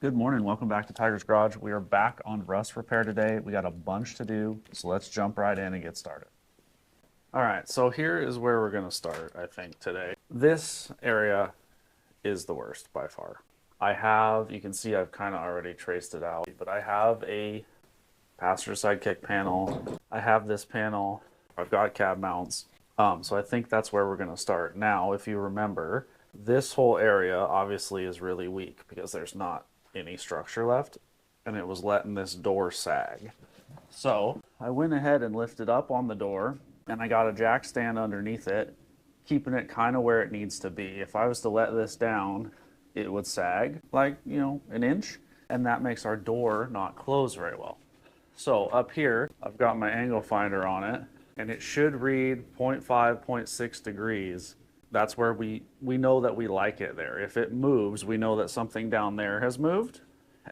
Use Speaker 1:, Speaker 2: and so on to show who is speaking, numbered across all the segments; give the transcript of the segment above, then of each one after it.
Speaker 1: Good morning, welcome back to TYGR's Garage. We are back on rust repair today. We got a bunch to do, so let's jump right in and get started. All right, so here is where we're gonna start, I think, today. This area is the worst by far. You can see I've kind of already traced it out, but I have a passenger side kick panel. I have this panel. I've got cab mounts. So I think that's where we're gonna start. Now, if you remember, this whole area obviously is really weak because there's not any structure left, and it was letting this door sag. So I went ahead and lifted up on the door, and I got a jack stand underneath it, keeping it kind of where it needs to be. If I was to let this down, it would sag like, an inch, and that makes our door not close very well. So up here, I've got my angle finder on it, and it should read 0.5, 0.6 degrees. That's where we know that we like it there. If it moves, we know that something down there has moved,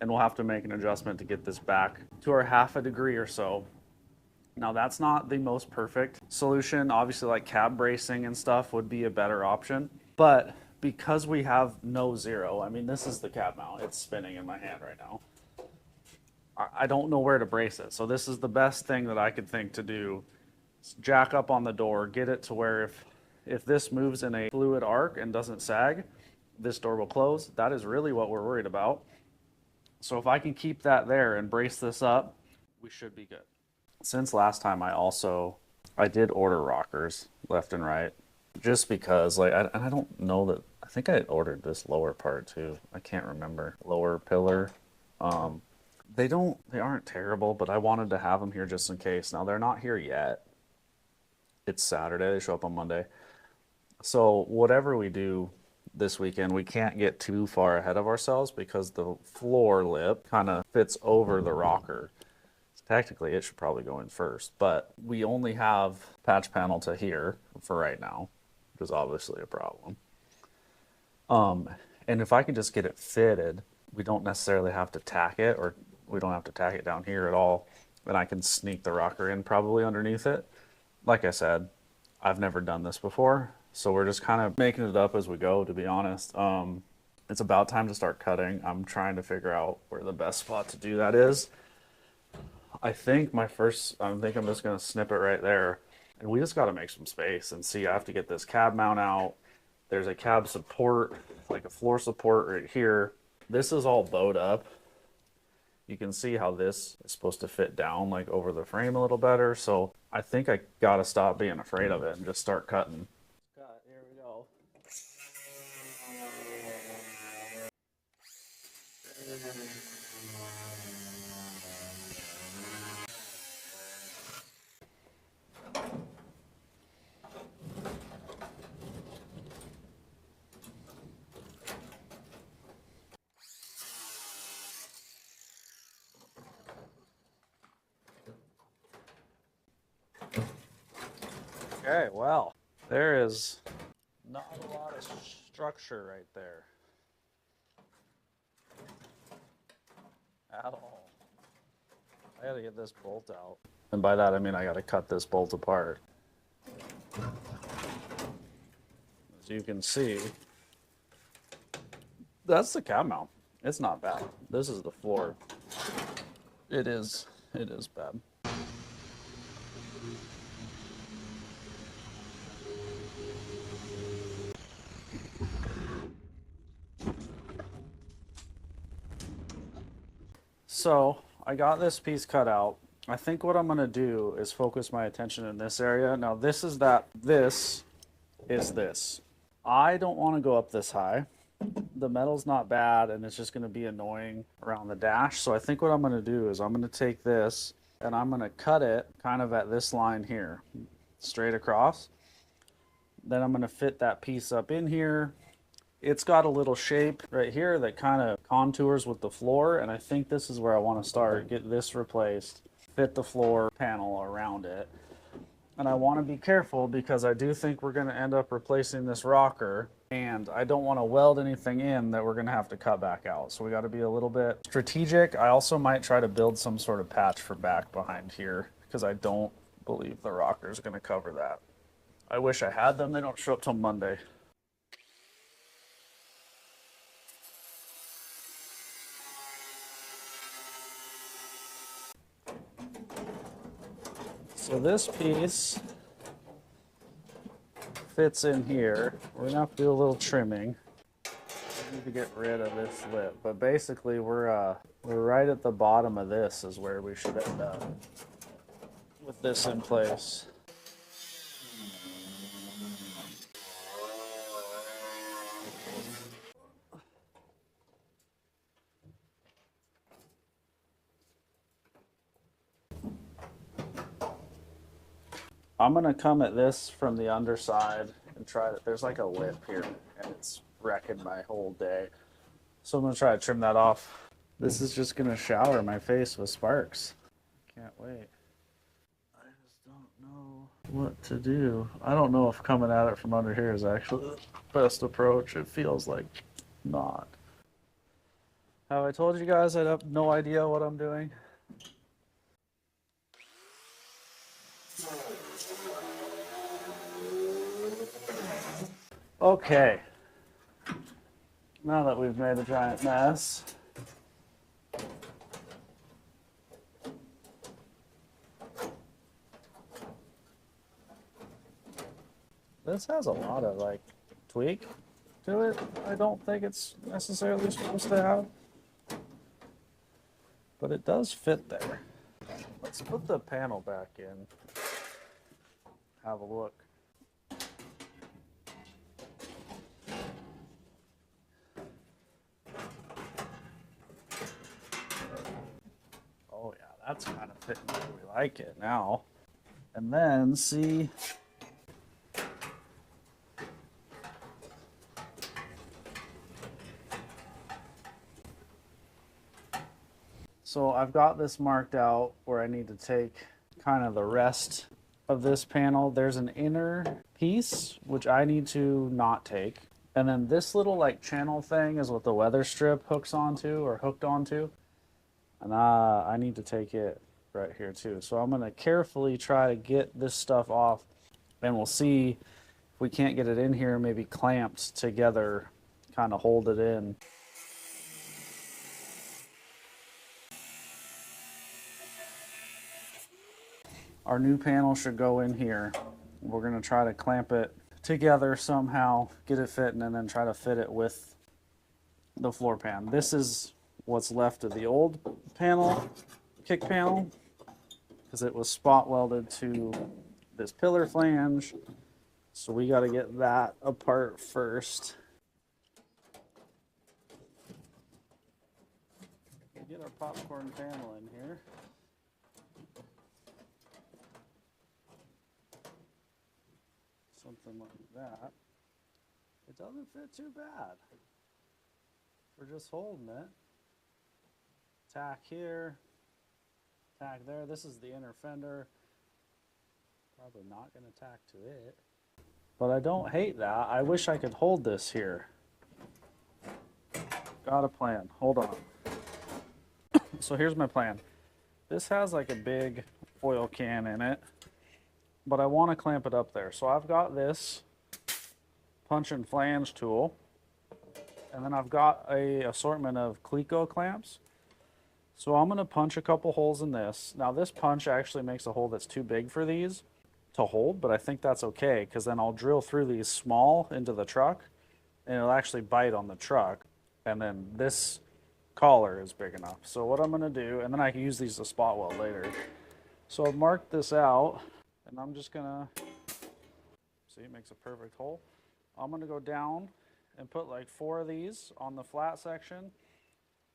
Speaker 1: and we'll have to make an adjustment to get this back to our half a degree or so. Now, that's not the most perfect solution. Obviously, like cab bracing and stuff would be a better option. But because we have no zero, I mean, this is the cab mount. It's spinning in my hand right now. I don't know where to brace it. So this is the best thing that I could think to do. Jack up on the door, get it to where if this moves in a fluid arc and doesn't sag, this door will close. That is really what we're worried about. So if I can keep that there and brace this up, we should be good. Since last time, I did order rockers left and right, just because I don't know that, I think I ordered this lower part too. I can't remember. Lower pillar. They aren't terrible, but I wanted to have them here just in case. Now they're not here yet. It's Saturday, they show up on Monday. So whatever we do this weekend, we can't get too far ahead of ourselves because the floor lip kind of fits over the rocker. So technically, it should probably go in first, but we only have patch panel to here for right now, which is obviously a problem. And if I can just get it fitted, we don't necessarily have to tack it, or we don't have to tack it down here at all. Then I can sneak the rocker in probably underneath it. Like I said, I've never done this before, so we're just kind of making it up as we go, to be honest. It's about time to start cutting. I'm trying to figure out where the best spot to do that is. I think I'm just going to snip it right there. And we just got to make some space and see. I have to get this cab mount out. There's a cab support, like a floor support right here. This is all bowed up. You can see how this is supposed to fit down like over the frame a little better. So I think I gotta stop being afraid of it and just start cutting. Cut, here we go. Okay, well, there is not a lot of structure right there at all. I gotta get this bolt out. And by that, I mean I gotta cut this bolt apart. As you can see, that's the cab mount. It's not bad. This is the floor. It is bad. So I got this piece cut out. I think what I'm gonna do is focus my attention in this area. Now this is this. I don't wanna go up this high. The metal's not bad and it's just gonna be annoying around the dash. So I think what I'm gonna do is I'm gonna take this and I'm gonna cut it kind of at this line here, straight across. Then I'm gonna fit that piece up in here. It's got a little shape right here that kind of contours with the floor, and I think this is where I want to start. Get this replaced, fit the floor panel around it. And I want to be careful because I do think we're going to end up replacing this rocker, and I don't want to weld anything in that we're going to have to cut back out. So we got to be a little bit strategic. I also might try to build some sort of patch for back behind here because I don't believe the rocker is going to cover that. I wish I had them. They don't show up till Monday. So this piece fits in here. We're gonna have to do a little trimming. We need to get rid of this lip, but basically we're right at the bottom of this is where we should end up with this in place. I'm gonna come at this from the underside and try to, there's like a lip here and it's wrecking my whole day. So I'm gonna try to trim that off. This is just gonna shower my face with sparks. Can't wait. I just don't know what to do. I don't know if coming at it from under here is actually the best approach. It feels like not. Have I told you guys I have no idea what I'm doing? Okay. Now that we've made a giant mess, this has a lot of like tweak to it. I don't think it's necessarily supposed to have, but it does fit there. Let's put the panel back in. Have a look. Oh yeah, that's kind of fitting where we like it now. And then see, so I've got this marked out where I need to take kind of the rest of this panel. There's an inner piece which I need to not take. And then this little like channel thing is what the weather strip hooks onto or hooked onto. And I need to take it right here too. So I'm going to carefully try to get this stuff off, and we'll see if we can't get it in here, maybe clamped together, kind of hold it in. Our new panel should go in here. We're going to try to clamp it together somehow, get it fitting, and then try to fit it with the floor pan. This is what's left of the old panel, kick panel, because it was spot welded to this pillar flange. So we got to get that apart first. Get our popcorn panel in here. Something like that. It doesn't fit too bad. We're just holding it. Tack here, tack there. This is the inner fender. Probably not going to tack to it. But I don't hate that. I wish I could hold this here. Got a plan. Hold on. So here's my plan. This has like a big oil can in it, but I want to clamp it up there. So I've got this punch and flange tool, and then I've got a assortment of Cleco clamps. So I'm going to punch a couple holes in this. Now this punch actually makes a hole that's too big for these to hold, but I think that's okay, because then I'll drill through these small into the truck and it'll actually bite on the truck. And then this collar is big enough. So what I'm going to do, and then I can use these to spot weld later. So I've marked this out, and I'm just going to, see, it makes a perfect hole. I'm going to go down and put like 4 of these on the flat section.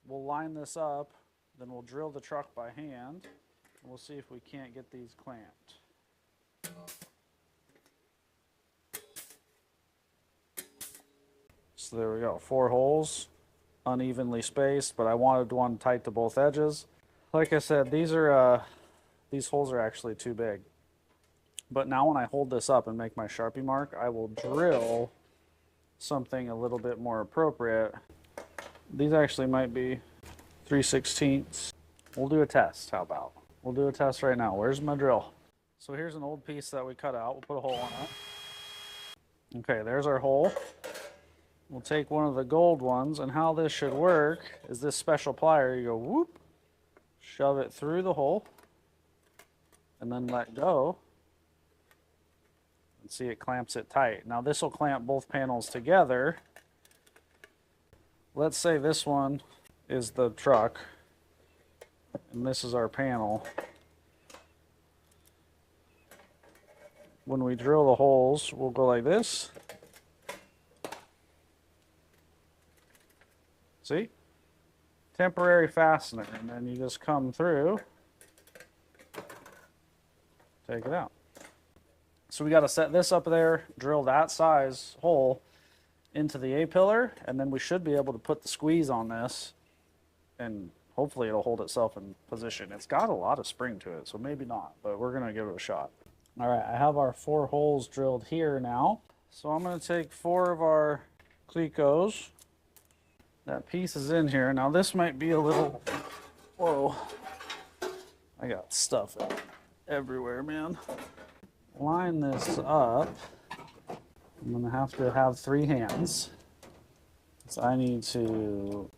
Speaker 1: We'll line this up. Then we'll drill the truck by hand, and we'll see if we can't get these clamped. So there we go, 4 holes, unevenly spaced, but I wanted one tight to both edges. Like I said, these holes are actually too big. But now when I hold this up and make my Sharpie mark, I will drill something a little bit more appropriate. These actually might be 3/16. We'll do a test, how about? We'll do a test right now. Where's my drill? So here's an old piece that we cut out. We'll put a hole on it. Okay, there's our hole. We'll take one of the gold ones, and how this should work is this special plier. You go whoop, shove it through the hole, and then let go. And see, it clamps it tight. Now this will clamp both panels together. Let's say this one is the truck and this is our panel. When we drill the holes, we'll go like this. See? Temporary fastener, and then you just come through, take it out. So we got to set this up there, drill that size hole into the A-pillar, and then we should be able to put the squeeze on this, and hopefully it'll hold itself in position. It's got a lot of spring to it, so maybe not, but we're going to give it a shot. All right, I have our 4 holes drilled here now. So I'm going to take 4 of our Clecos. That piece is in here. Now this might be a little, whoa, I got stuff everywhere, man. Line this up. I'm going to have 3 hands. So I need to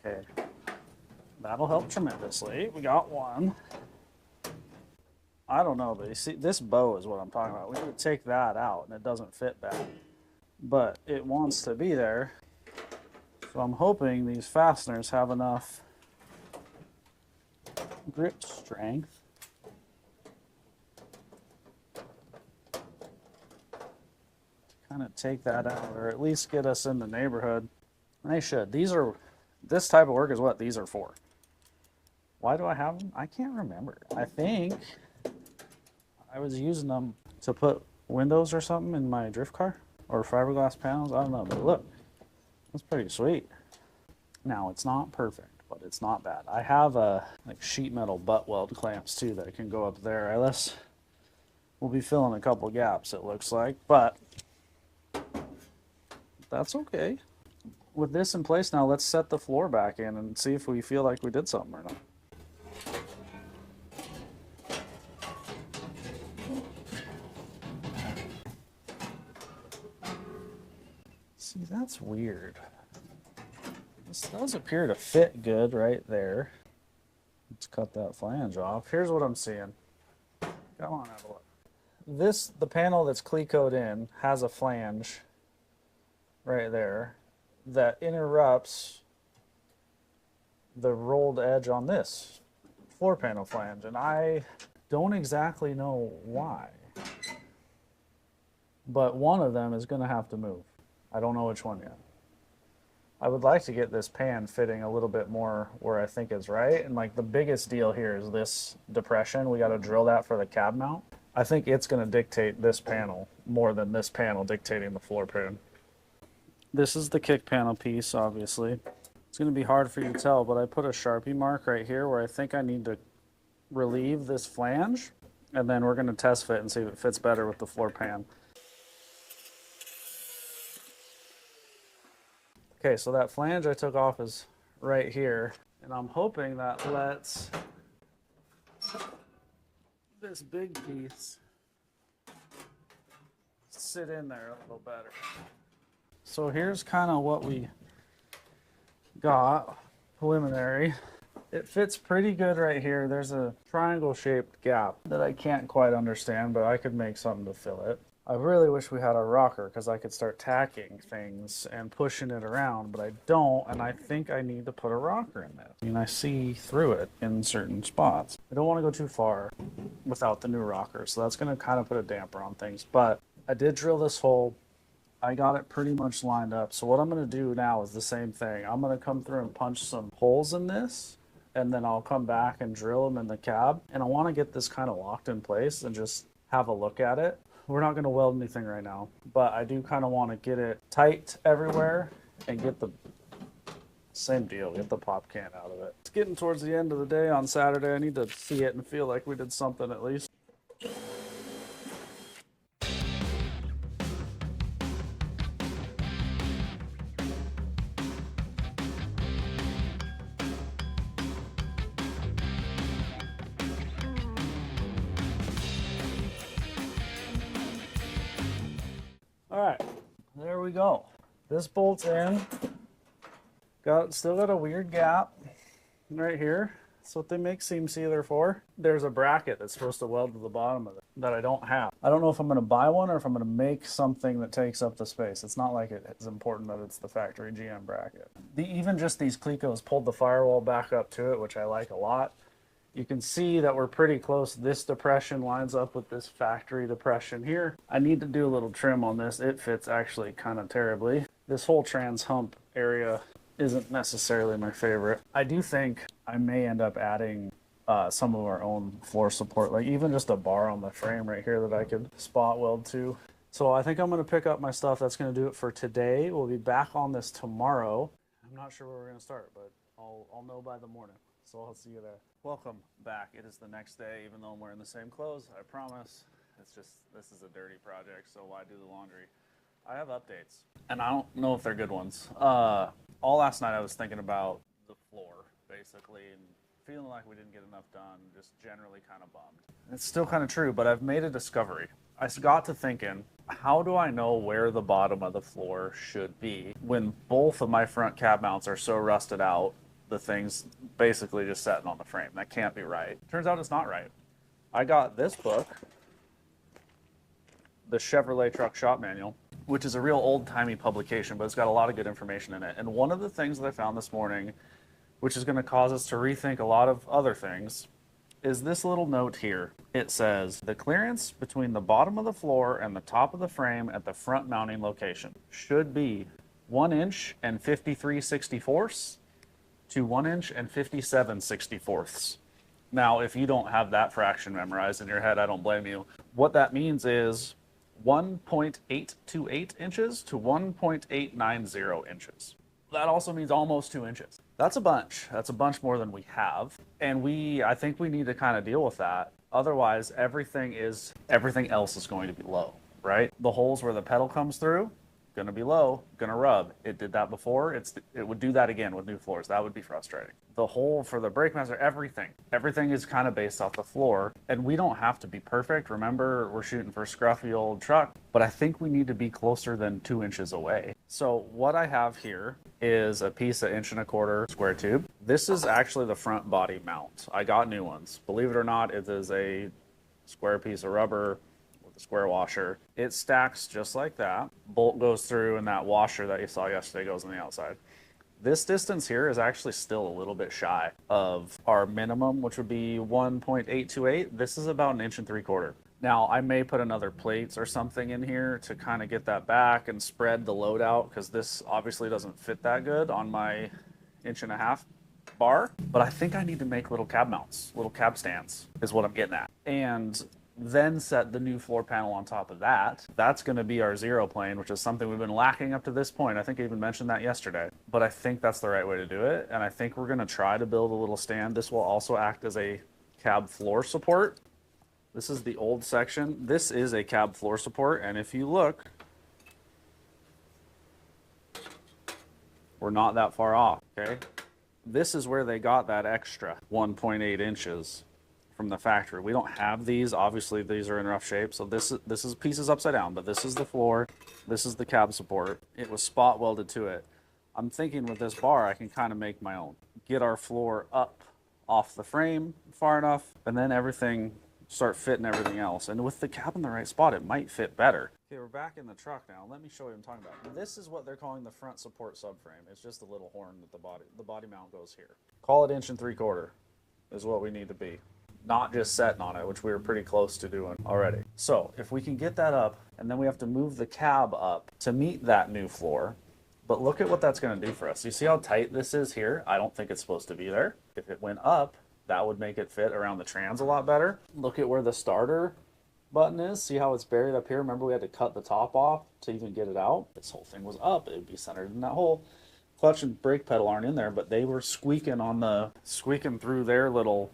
Speaker 1: okay. That'll help tremendously. We got 1. I don't know, but you see, this bow is what I'm talking about. We need to take that out, and it doesn't fit bad. But it wants to be there. So I'm hoping these fasteners have enough grip strength to kind of take that out, or at least get us in the neighborhood. And they should. This type of work is what these are for. Why do I have them? I can't remember. I think I was using them to put windows or something in my drift car, or fiberglass panels. I don't know, but look, that's pretty sweet. Now it's not perfect, but it's not bad. I have like sheet metal butt weld clamps too that can go up there. We'll be filling a couple gaps, it looks like, but that's okay. With this in place now, let's set the floor back in and see if we feel like we did something or not. See, that's weird. This does appear to fit good right there. Let's cut that flange off. Here's what I'm seeing. Come on, have a look. The panel that's Clecoed in has a flange right there that interrupts the rolled edge on this floor panel flange, and I don't exactly know why, but one of them is going to have to move. I don't know which one yet. I would like to get this pan fitting a little bit more where I think it's right, and like the biggest deal here is this depression. We got to drill that for the cab mount. I think it's going to dictate this panel more than this panel dictating the floor pan. This is the kick panel piece, obviously. It's going to be hard for you to tell, but I put a Sharpie mark right here where I think I need to relieve this flange, and then we're going to test fit and see if it fits better with the floor pan. Okay, so that flange I took off is right here, and I'm hoping that lets this big piece sit in there a little better. So here's kind of what we got, preliminary. It fits pretty good right here. There's a triangle shaped gap that I can't quite understand, but I could make something to fill it. I really wish we had a rocker because I could start tacking things and pushing it around, but I don't, and I think I need to put a rocker in this. I mean, I see through it in certain spots. I don't want to go too far without the new rocker, so that's going to kind of put a damper on things, but I did drill this hole. I got it pretty much lined up. So what I'm going to do now is the same thing. I'm going to come through and punch some holes in this, and then I'll come back and drill them in the cab. And I want to get this kind of locked in place and just have a look at it. We're not going to weld anything right now, but I do kind of want to get it tight everywhere and get the same deal, get the pop can out of it. It's getting towards the end of the day on Saturday. I need to see it and feel like we did something at least. All right, there we go. This bolts in. Still got a weird gap right here. That's what they make seam sealer for. There's a bracket that's supposed to weld to the bottom of it that I don't have. I don't know if I'm going to buy one or if I'm going to make something that takes up the space. It's not like it's important that it's the factory GM bracket. Even just these Clecos pulled the firewall back up to it, which I like a lot. You can see that we're pretty close. This depression lines up with this factory depression here. I need to do a little trim on this. It fits actually kind of terribly. This whole trans hump area isn't necessarily my favorite. I do think I may end up adding some of our own floor support, like even just a bar on the frame right here that I could spot weld to. So I think I'm going to pick up my stuff. That's going to do it for today. We'll be back on this tomorrow. I'm not sure where we're going to start, but I'll know by the morning. So I'll see you there. Welcome back. It is the next day, even though I'm wearing the same clothes, I promise. It's just, this is a dirty project, so why do the laundry? I have updates, and I don't know if they're good ones. All last night I was thinking about the floor, basically, and feeling like we didn't get enough done, just generally kind of bummed. It's still kind of true, but I've made a discovery. I got to thinking, how do I know where the bottom of the floor should be when both of my front cab mounts are so rusted out, the thing's basically just sitting on the frame? That can't be right. Turns out it's not right. I got this book, the Chevrolet Truck Shop Manual, which is a real old-timey publication, but it's got a lot of good information in it. And one of the things that I found this morning, which is going to cause us to rethink a lot of other things, is this little note here. It says, the clearance between the bottom of the floor and the top of the frame at the front mounting location should be 1 inch and 53/64 to 1 inch and 57/64. Now, if you don't have that fraction memorized in your head, I don't blame you. What that means is 1.828 inches to 1.890 inches. That also means almost 2 inches. That's a bunch. That's a bunch more than we have. And I think we need to kind of deal with that. Otherwise, everything else is going to be low, right? The holes where the pedal comes through, gonna be low, gonna rub. It did that before. It would do that again with new floors. That would be frustrating. The hole for the brake master, everything is kind of based off the floor, and we don't have to be perfect. Remember, we're shooting for a scruffy old truck, but I think we need to be closer than 2 inches away. So what I have here is a piece of 1.25 inch square tube. This is actually the front body mount. I got new ones. Believe it or not, it is a square piece of rubber with a square washer. It stacks just like that. Bolt goes through, and that washer that you saw yesterday goes on the outside. This distance here is actually still a little bit shy of our minimum, which would be 1.828. This is about 1.75 inches. Now, I may put another plates or something in here to kind of get that back and spread the load out, because this obviously doesn't fit that good on my 1.5 inch bar. But I think I need to make little cab mounts, little cab stands is what I'm getting at. And then set the new floor panel on top of that. That's going to be our zero plane, which is something we've been lacking up to this point. I think I even mentioned that yesterday, but I think that's the right way to do it. And I think we're going to try to build a little stand. This will also act as a cab floor support. This is the old section. This is a cab floor support. And if you look, we're not that far off, okay? This is where they got that extra 1.8 inches from the factory. We don't have these. Obviously, these are in rough shape. So this is pieces upside down, but this is the floor. This is the cab support. It was spot welded to it. I'm thinking with this bar, I can kind of make my own. Get our floor up off the frame far enough, and then start fitting everything else. And with the cab in the right spot, it might fit better. Okay, we're back in the truck now. Let me show you what I'm talking about. This is what they're calling the front support subframe. It's just a little horn that the body mount goes here. Call it 1.75 inches is what we need to be. Not just setting on it, which we were pretty close to doing already. So if we can get that up, and then we have to move the cab up to meet that new floor. But look at what that's going to do for us. You see how tight this is here? I don't think it's supposed to be there. If it went up, that would make it fit around the trans a lot better. Look at where the starter button is. See how it's buried up here? Remember, we had to cut the top off to even get it out? This whole thing was up. It would be centered in that hole. Clutch and brake pedal aren't in there, but they were squeaking through their little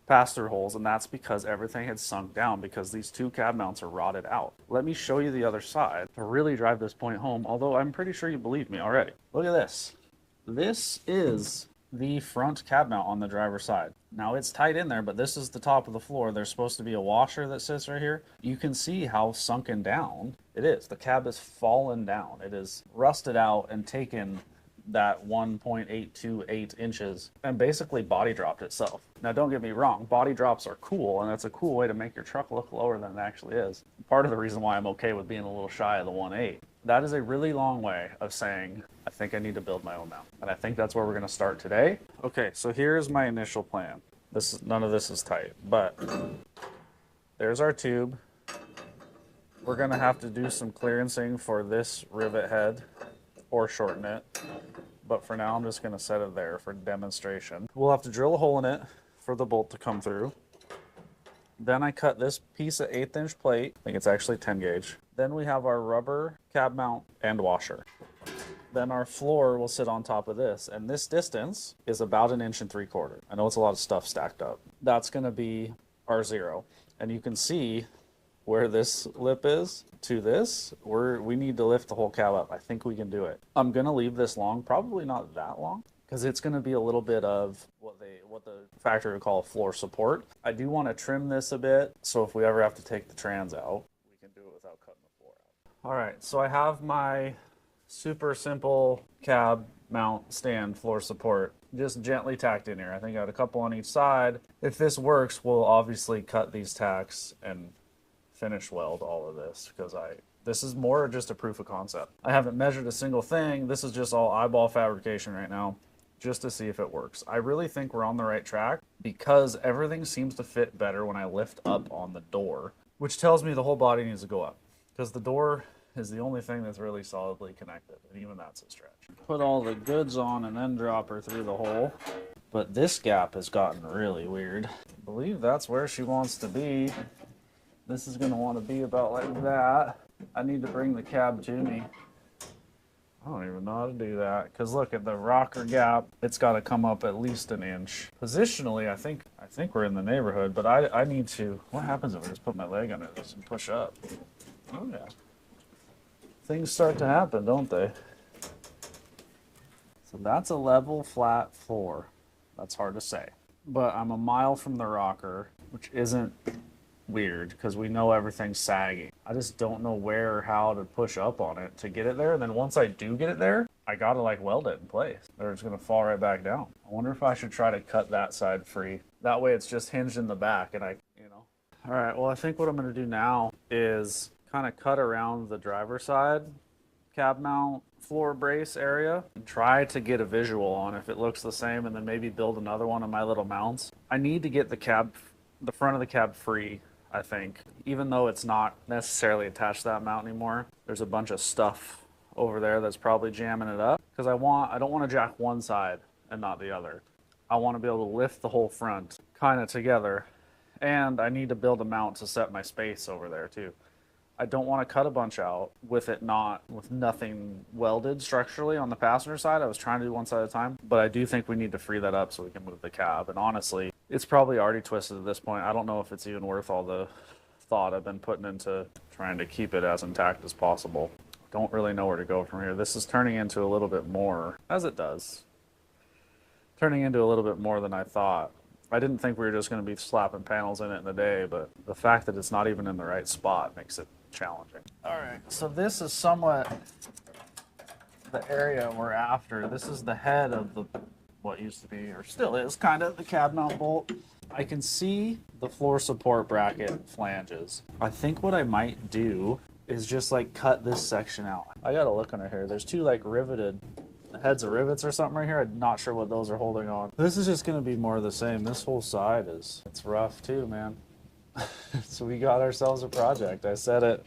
Speaker 1: pass-through holes, and that's because everything had sunk down because these two cab mounts are rotted out. Let me show you the other side to really drive this point home, although I'm pretty sure you believe me already. Look at this. This is the front cab mount on the driver's side. Now it's tight in there, but this is the top of the floor. There's supposed to be a washer that sits right here. You can see how sunken down it is. The cab is fallen down. It is rusted out and taken that 1.828 inches and basically body dropped itself. Now don't get me wrong, body drops are cool and that's a cool way to make your truck look lower than it actually is. Part of the reason why I'm okay with being a little shy of the 1.8. That is a really long way of saying I think I need to build my own mount. And I think that's where we're going to start today. Okay, so here's my initial plan. None of this is tight, but there's our tube. We're going to have to do some clearancing for this rivet head or shorten it. But for now, I'm just going to set it there for demonstration. We'll have to drill a hole in it for the bolt to come through. Then I cut this piece of 1/8 inch plate. I think it's actually 10 gauge. Then we have our rubber cab mount and washer. Then our floor will sit on top of this. And this distance is about 1 3/4 inches. I know it's a lot of stuff stacked up. That's going to be our 0. And you can see where this lip is to this. We need to lift the whole cab up. I think we can do it. I'm going to leave this long, probably not that long, because it's going to be a little bit of what the factory would call a floor support. I do want to trim this a bit, so if we ever have to take the trans out, we can do it without cutting the floor out. All right, so I have my super simple cab mount stand floor support just gently tacked in here. I think I had a couple on each side. If this works, we'll obviously cut these tacks and finish weld all of this, because this is more just a proof of concept. I haven't measured a single thing. This is just all eyeball fabrication right now, just to see if it works. I really think we're on the right track because everything seems to fit better when I lift up on the door, which tells me the whole body needs to go up, because the door is the only thing that's really solidly connected, and even that's a stretch. Put all the goods on and then drop her through the hole. But this gap has gotten really weird. I believe that's where she wants to be. This is going to want to be about like that. I need to bring the cab to me. I don't even know how to do that, because look at the rocker gap. It's got to come up at least 1 inch. Positionally, I think we're in the neighborhood, but I need to. What happens if I just put my leg under this and push up? Oh yeah. Things start to happen, don't they? So that's a level flat floor. That's hard to say. But I'm a mile from the rocker, which isn't weird because we know everything's sagging. I just don't know where or how to push up on it to get it there. And then once I do get it there, I gotta like weld it in place, or it's gonna fall right back down. I wonder if I should try to cut that side free. That way it's just hinged in the back and All right, well, I think what I'm gonna do now is kind of cut around the driver's side cab mount floor brace area and try to get a visual on if it looks the same, and then maybe build another one of my little mounts. I need to get the front of the cab free, I think, even though it's not necessarily attached to that mount anymore. There's a bunch of stuff over there that's probably jamming it up, because I don't want to jack one side and not the other. I want to be able to lift the whole front kind of together, and I need to build a mount to set my space over there too. I don't want to cut a bunch out with nothing welded structurally on the passenger side. I was trying to do one side at a time, but I do think we need to free that up so we can move the cab. And honestly, it's probably already twisted at this point. I don't know if it's even worth all the thought I've been putting into trying to keep it as intact as possible. Don't really know where to go from here. This is turning into a little bit more, as it does, turning into a little bit more than I thought. I didn't think we were just going to be slapping panels in it in a day, but the fact that it's not even in the right spot makes it challenging. All right, so this is somewhat the area we're after. This is the head of what used to be, or still is, kind of the cab mount bolt. I can see the floor support bracket flanges. I think what I might do is just like cut this section out. I gotta look under here. There's two like riveted heads of rivets or something right here. I'm not sure what those are holding on. This is just gonna be more of the same. This whole side it's rough too, man. So we got ourselves a project. I said it.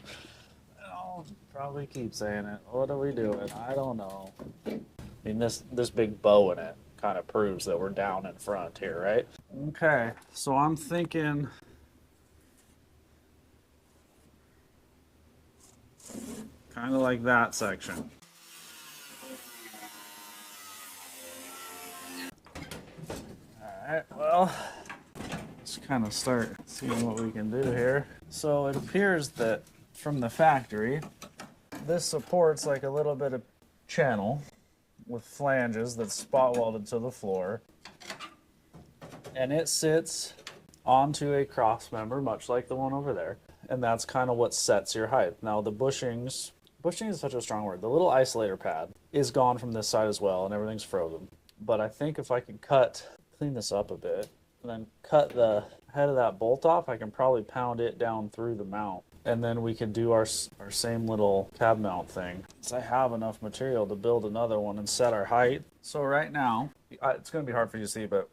Speaker 1: I'll probably keep saying it. What are we doing? I don't know. I mean, this big bow in it kind of proves that we're down in front here, right? Okay, so I'm thinking kind of like that section. All right, well, let's kind of start seeing what we can do here. So it appears that from the factory, this supports like a little bit of channel with flanges that's spot welded to the floor, and it sits onto a cross member much like the one over there, and that's kind of what sets your height. Now the bushings is such a strong word, the little isolator pad is gone from this side as well, and everything's frozen. But I think if I could clean this up a bit, and then cut the head of that bolt off, I can probably pound it down through the mount. And then we can do our same little cab mount thing. So I have enough material to build another one and set our height. So right now, it's going to be hard for you to see, but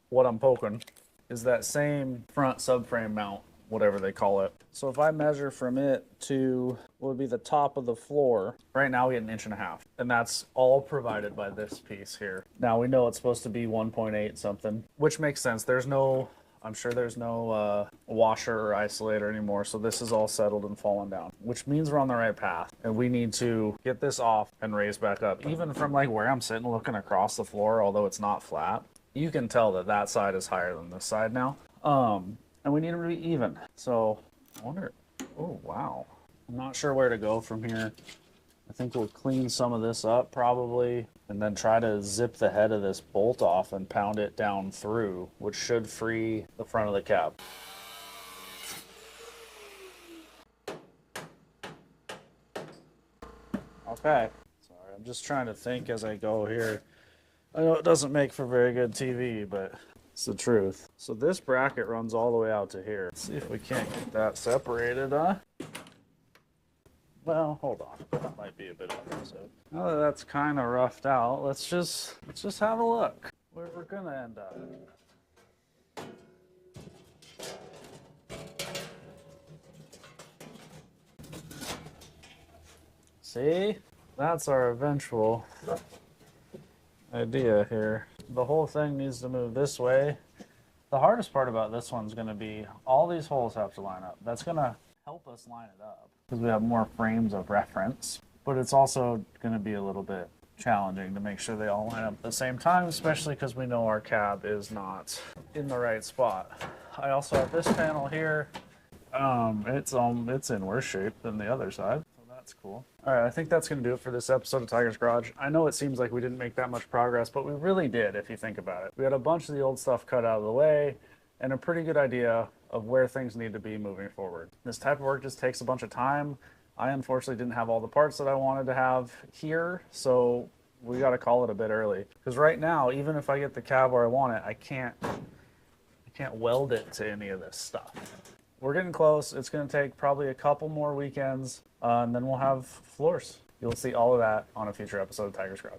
Speaker 1: what I'm poking is that same front subframe mount, whatever they call it. So if I measure from it to what would be the top of the floor, right now we get 1.5 inches, and that's all provided by this piece here. Now we know it's supposed to be 1.8 something, which makes sense. I'm sure there's no washer or isolator anymore, so this is all settled and fallen down, which means we're on the right path. And we need to get this off and raise back up. Even from like where I'm sitting looking across the floor, although it's not flat, you can tell that that side is higher than this side now. And we need them to be even. So I wonder, oh wow. I'm not sure where to go from here. I think we'll clean some of this up probably, and then try to zip the head of this bolt off and pound it down through, which should free the front of the cab. Okay, sorry, I'm just trying to think as I go here. I know it doesn't make for very good TV, but it's the truth. So this bracket runs all the way out to here. Let's see if we can't get that separated, huh? Well, hold on. That might be a bit of an episode. Now that that's kind of roughed out, let's just have a look where we're gonna end up. See? That's our eventual idea here. The whole thing needs to move this way. The hardest part about this one's gonna be all these holes have to line up. That's gonna help us line it up because we have more frames of reference, but it's also going to be a little bit challenging to make sure they all line up at the same time, especially because we know our cab is not in the right spot. I also have this panel here. It's in worse shape than the other side, so that's cool. All right, I think that's going to do it for this episode of TYGR's Garage. I know it seems like we didn't make that much progress, but we really did if you think about it. We had a bunch of the old stuff cut out of the way and a pretty good idea of where things need to be moving forward. This type of work just takes a bunch of time. I unfortunately didn't have all the parts that I wanted to have here, so we got to call it a bit early. Because right now, even if I get the cab where I want it, I can't weld it to any of this stuff. We're getting close. It's going to take probably a couple more weekends, and then we'll have floors. You'll see all of that on a future episode of TYGR's Garage.